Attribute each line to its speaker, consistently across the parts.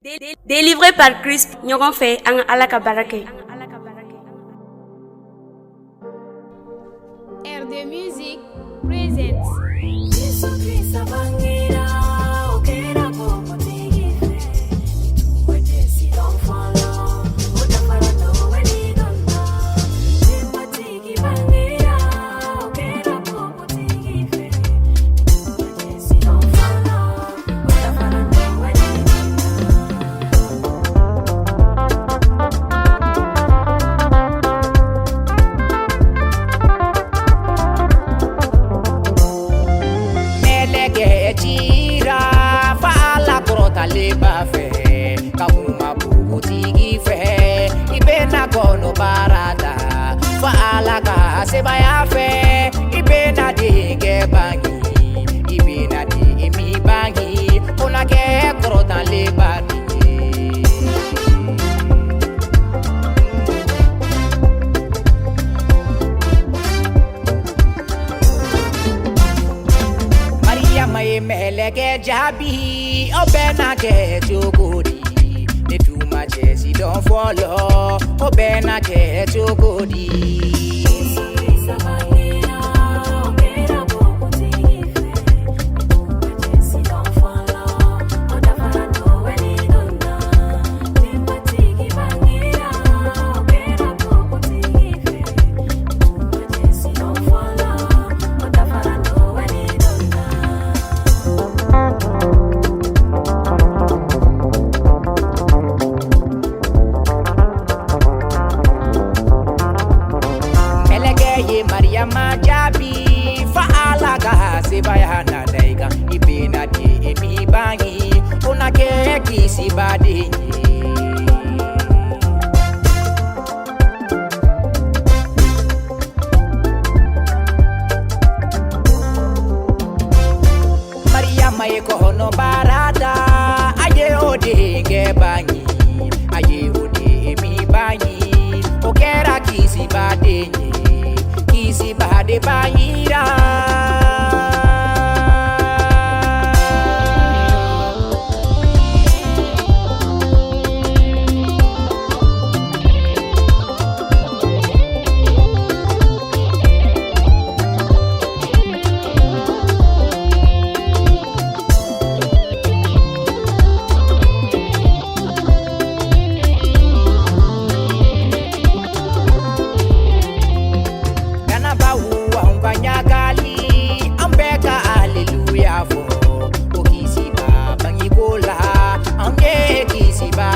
Speaker 1: Délivré par Christ, ɲɔgɔn fɛ an ka Ala ka baara kɛ.
Speaker 2: Air de musique présente.
Speaker 3: Leba fe kamuma bugutigi fe ibena kono barada fa alaga sebaya fe ibena dige bangi ibena di mi bangi ona ke krota leba Maria mai melege jabi Obena ke chokodi ne too much he don't follow Obena ke chokodi Maria majabi fa alaga sebaya na daiga ibena di emi bangi ona ke kisi badi Maria mai ko no barada aye ode ge bangi aye ode emi bangi okera kisi badi Kisi bade bahira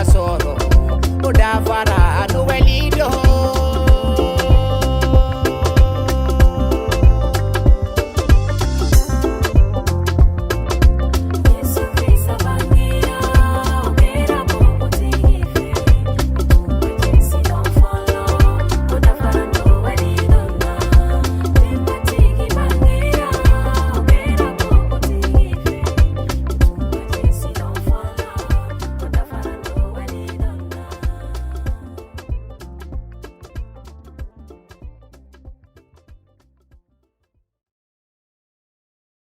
Speaker 3: Soro, Oda Farah.